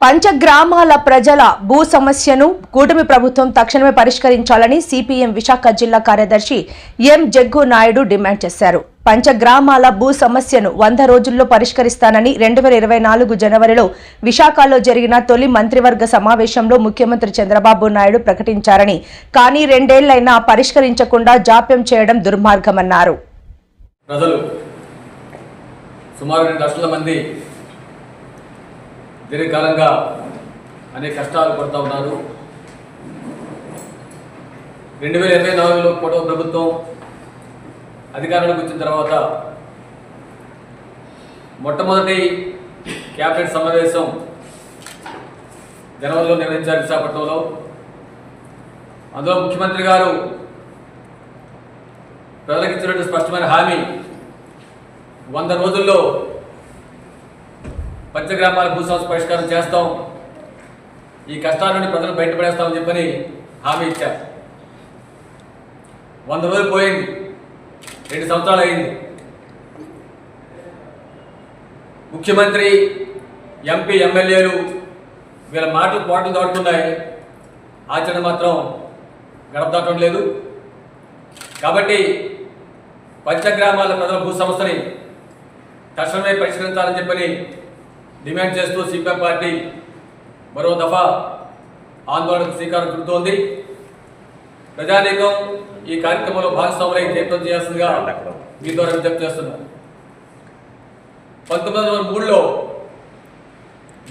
పంచగ్రామాల ప్రజల భూ సమస్యను కూటమి ప్రభుత్వం తక్షణమే పరిష్కరించాలని సిపిఎం విశాఖ జిల్లా కార్యదర్శి ఎం జగ్గు నాయుడు డిమాండ్ చేశారు. పంచగ్రామాల భూ సమస్యను 100 రోజుల్లో పరిష్కరిస్తానని 2024 జనవరిలో విశాఖలో జరిగిన తొలి మంత్రివర్గ సమావేశంలో ముఖ్యమంత్రి చంద్రబాబు నాయుడు ప్రకటించారని, కానీ 2 ఏళ్లైనా పరిష్కరించకుండా జాప్యం చేయడం దుర్మార్గమన్నారు. ప్రజలు సుమారు 2 లక్షల మంది దీర్ఘకాలంగా అనేక కష్టాలు పడుతూ ఉన్నారు. 2024లో కూటమి ప్రభుత్వం అధికారంలోకి వచ్చిన తర్వాత మొట్టమొదటి క్యాబినెట్ సమావేశం జనవరిలో నిర్వహించారు విశాఖపట్నంలో. అందులో ముఖ్యమంత్రి గారు ప్రజలకు ఇచ్చినటువంటి స్పష్టమైన హామీ 100 రోజుల్లో పంచగ్రామాల భూ సమస్య పరిష్కారం చేస్తాం, ఈ కష్టాల నుండి ప్రజలు బయటపడేస్తామని చెప్పని హామీ ఇచ్చారు. 100 రోజులు పోయింది, 2 సంవత్సరాలు అయింది. ముఖ్యమంత్రి, ఎంపీ, ఎమ్మెల్యేలు వీళ్ళ మాటలు పోటలు దాటుతున్నాయి, ఆచరణ మాత్రం గడప దాటం లేదు. కాబట్టి పంచగ్రామాల ప్రజల భూ సమస్యని తక్షణమే పరిష్కరించాలని చెప్పని డిమాండ్ చేస్తూ సిపిఎం పార్టీ మరో దఫా ఆందోళనకు శ్రీకారం చుడుతోంది. ప్రజానీకం ఈ కార్యక్రమంలో భాగస్వాములై జయప్రదం చేయాల్సిందిగా మీ ద్వారా విజ్ఞప్తి చేస్తున్నారు. 1903లో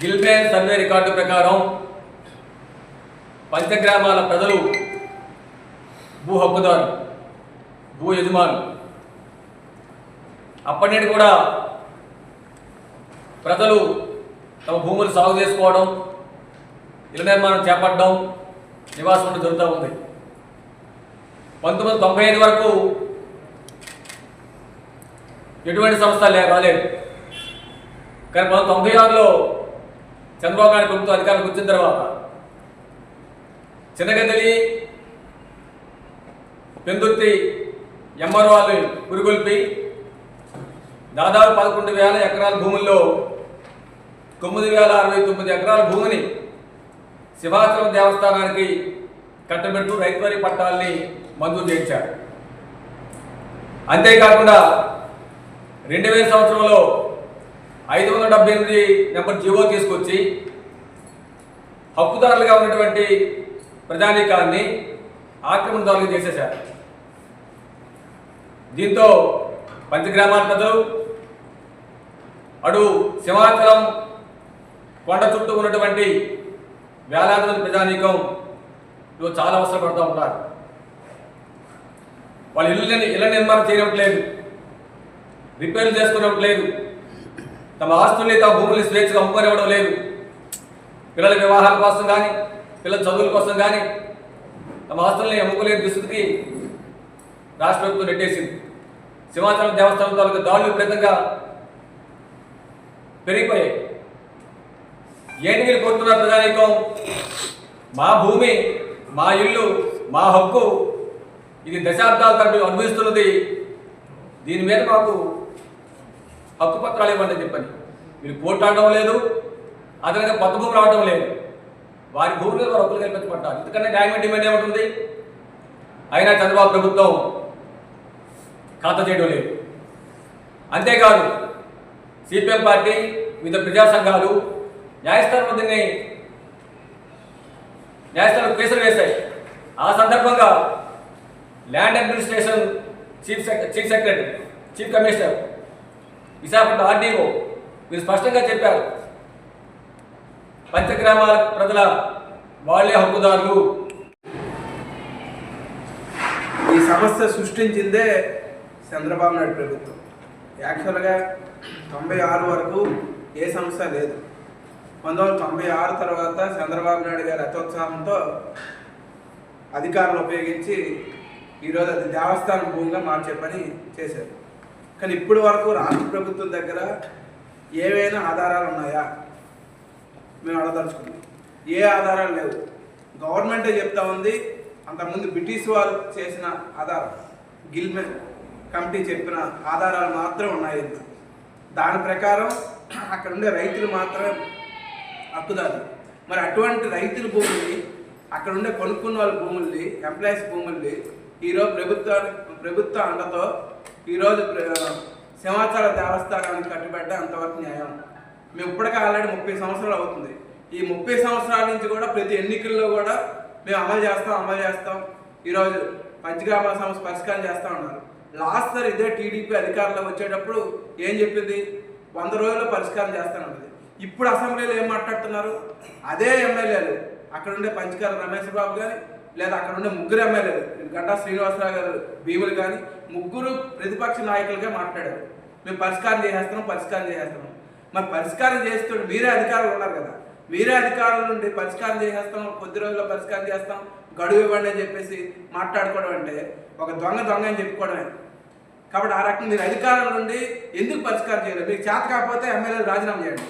గిల్బేన్ సర్వే రికార్డు ప్రకారం పంచగ్రామాల ప్రజలు భూ హక్కుదారు, భూ యజమానులు. అప్పటి నుండి కూడా ప్రజలు తమ భూములు సాగు చేసుకోవడం, ఇళ్ల నిర్మాణం చేపట్టడం, నివాసం జరుగుతూ ఉంది. 1995 వరకు ఎటువంటి సమస్యలు రాలేదు. కానీ 1996లో చంద్రబాబు నాయుడు ప్రభుత్వం అధికారంలోకి వచ్చిన తర్వాత చిన్నగదలి, పెందుర్తి ఎంఆర్ఓలు పురుగొల్పి దాదాపు 11,000 ఎకరాల భూముల్లో 9,069 ఎకరాల భూమిని సింహాచలం దేవస్థానానికి కట్టబెట్టు రైతువారీ పట్టాలని మంజూరు చేయించారు. అంతేకాకుండా 2000 సంవత్సరంలో 578 నెంబర్ జీవో తీసుకొచ్చి హక్కుదారులుగా ఉన్నటువంటి ప్రజానీకాన్ని ఆక్రమణదారులు చేసేశారు. దీంతో పంచగ్రామాల ప్రజలు అడు సింహాచలం కొండ చుట్టూ ఉన్నటువంటి వేలాది మంది ప్రజానీకం చాలా అవసరపడుతూ ఉన్నారు. వాళ్ళు ఇళ్ల నిర్మాణం చేయట్లేదు, రిపేర్లు చేసుకునేట్లేదు, తమ ఆస్తుల్ని, తమ భూముల్ని స్వేచ్ఛగా అమ్ముకొనివ్వడం లేదు. పిల్లల వివాహాల కోసం కానీ, పిల్లల చదువుల కోసం కానీ తమ ఆస్తుల్ని అమ్ముకోలేని దుస్థితికి రాష్ట్ర ప్రభుత్వం నెట్టేసింది. సింహాచలం దేవస్థానం తాలూకు దాడులు విపరీతంగా పెరిగిపోయాయి. ఏంటి మీరు కోరుతున్నారు ప్రజానీకం? మా భూమి, మా ఇల్లు, మా హక్కు, ఇది దశాబ్దాల తరబడి అనుభవిస్తున్నది, దీని మీద మాకు హక్కు పత్రాలు ఇవ్వండి అని చెప్పని మీరు పోట్లాడడం లేదు, అదనంగా కొత్త భూములు రావడం లేదు. వారి భూములు వారు హక్కులు కల్పించబడ్డారు. ఎందుకంటే న్యాయమైన డిమాండ్ ఏముంటుంది? అయినా చంద్రబాబు ప్రభుత్వం ఖాతా చేయడం లేదు. అంతేకాదు సిపిఎం పార్టీ, వివిధ ప్రజా సంఘాలు న్యాయస్థానం కేసులు వేశాయి. ఆ సందర్భంగా land administration chief secretary, chief commissioner, Visakhapatnam RDO మీరు స్పష్టంగా చెప్పారు, పంచగ్రామాల ప్రజల వాళ్ళే హక్కుదారులు. ఈ సమస్య సృష్టించిందే చంద్రబాబు నాయుడు ప్రభుత్వం. యాక్చువల్గా 96 వరకు ఏ సమస్య లేదు. 1996 తర్వాత చంద్రబాబు నాయుడు గారి అత్యుత్సాహంతో అధికారులు ఉపయోగించి ఈరోజు అది దేవస్థానం భూమిగా మార్చే పని చేశారు. కానీ ఇప్పటి వరకు రాష్ట్ర ప్రభుత్వం దగ్గర ఏవైనా ఆధారాలు ఉన్నాయా మేము అడగదలుచుకున్నాం. ఏ ఆధారాలు లేవు. గవర్నమెంటే చెప్తా ఉంది. అంతకుముందు బ్రిటిష్ వారు చేసిన ఆధారం, గిల్మెన్ కమిటీ చెప్పిన ఆధారాలు మాత్రం ఉన్నాయి. దాని ప్రకారం అక్కడ ఉండే రైతులు మాత్రం హక్కుదారు. మరి అటువంటి రైతుల భూముల్ని, అక్కడ ఉండే కొనుక్కున్న వాళ్ళ భూముల్ని, ఎంప్లాయీస్ భూముల్ని ఈరోజు ప్రభుత్వ అండతో ఈరోజు సింహాచల దేవస్థానానికి కట్టుబడ్డ అంతవరకు న్యాయం. మేము ఇప్పటికే ఆల్రెడీ 30 సంవత్సరాలు అవుతుంది. ఈ 30 సంవత్సరాల నుంచి కూడా ప్రతి ఎన్నికల్లో కూడా మేము అమలు చేస్తాం. ఈరోజు పంచగ్రామాల సమస్య పరిష్కారం చేస్తూ ఉన్నారు. లాస్ట్ సార్ ఇదే టీడీపీ అధికారంలో వచ్చేటప్పుడు ఏం చెప్పింది? 100 రోజుల్లో పరిష్కారం చేస్తానన్నది. ఇప్పుడు అసెంబ్లీలో ఏం మాట్లాడుతున్నారు? అదే ఎమ్మెల్యేలు, అక్కడ ఉండే పంచకాల రమేష్ బాబు కానీ, లేదా అక్కడ ఉండే ముగ్గురు ఎమ్మెల్యేలు, గంటా శ్రీనివాసరావు గారు, భీములు కానీ, ముగ్గురు ప్రతిపక్ష నాయకులుగా మాట్లాడారు. మేము పరిష్కారం చేసేస్తున్నాం. మరి పరిష్కారం చేస్తూ మీరే అధికారులు ఉన్నారు కదా, మీరే అధికారుల నుండి పరిష్కారం చేసేస్తాం, కొద్ది రోజుల్లో పరిష్కారం చేస్తాం, గడువు ఇవ్వండి అని చెప్పేసి మాట్లాడుకోవడం అంటే ఒక దొంగ అని చెప్పుకోవడమే. కాబట్టి ఆ రకంగా మీరు అధికారుల నుండి ఎందుకు పరిష్కారం చేయలేదు? మీకు చేత కాకపోతే ఎమ్మెల్యేలు రాజీనామా చేయండి,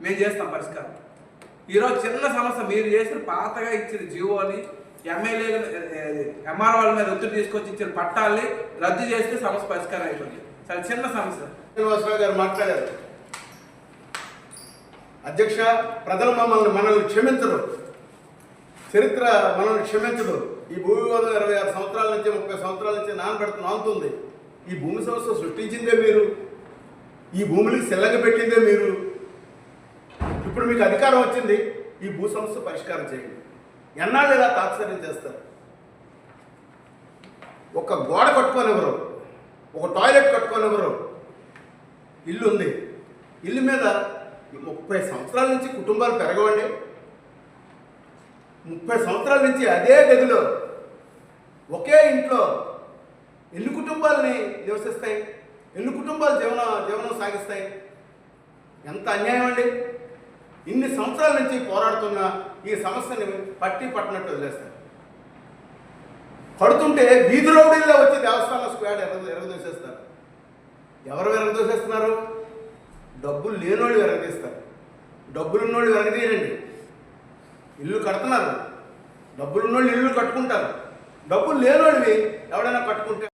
మేము చేస్తాం పరిష్కారం. ఈరోజు చిన్న సమస్య, మీరు చేసిన పాతగా ఇచ్చిన జీవోని ఎమ్మెల్యేలు ఎంఆర్ఓల మీద ఒత్తిడి తీసుకొచ్చి ఇచ్చిన పట్టాలని రద్దు చేస్తే సమస్య పరిష్కారం అయిపోతుంది. చాలా చిన్న సమస్య. శ్రీనివాసరావు గారు మాట్లాడారు, అధ్యక్ష ప్రజలు మనల్ని క్షమించరు, చరిత్ర మనల్ని క్షమించదు. ఈ భూ వివాదం 26 సంవత్సరాల నుంచి 30 సంవత్సరాల నుంచి నానుతుంది. ఈ భూమి సమస్య సృష్టించిందే మీరు, ఈ భూమిని సెల్లగా పెట్టిందే మీరు. ఇప్పుడు మీకు అధికారం వచ్చింది, ఈ భూ సమస్య పరిష్కారం చేయండి. ఎన్నాళ్ళు ఇలా తాత్సర్యం చేస్తారు? ఒక గోడ కట్టుకోనివ్వరు, ఒక టాయిలెట్ కట్టుకోనివ్వరు. ఇల్లు ఉంది, ఇల్లు మీద 30 సంవత్సరాల నుంచి కుటుంబాలు పెరగవండి. 30 సంవత్సరాల నుంచి అదే గదిలో ఒకే ఇంట్లో ఎన్ని కుటుంబాలని నివసిస్తాయి? ఎన్ని కుటుంబాలు జీవనం సాగిస్తాయి? ఎంత అన్యాయం అండి! ఇన్ని సంవత్సరాల నుంచి పోరాడుతున్న ఈ సమస్యని పట్టినట్టు వదిలేస్తారు. పడుతుంటే వీధి రౌడీల్లో వచ్చి దేవస్థానం స్క్వాడ్ ఎరగదోసేస్తారు. ఎవరు ఎరగదోసేస్తున్నారు? డబ్బులు లేనోళ్ళు ఎరగదీస్తారు. డబ్బులున్నోళ్ళు ఎరగదీయరండి. ఇల్లు కడుతున్నారు, డబ్బులున్నోళ్ళు ఇల్లు కట్టుకుంటారు. డబ్బులు లేనోళ్ళవి ఎవడైనా కట్టుకుంటే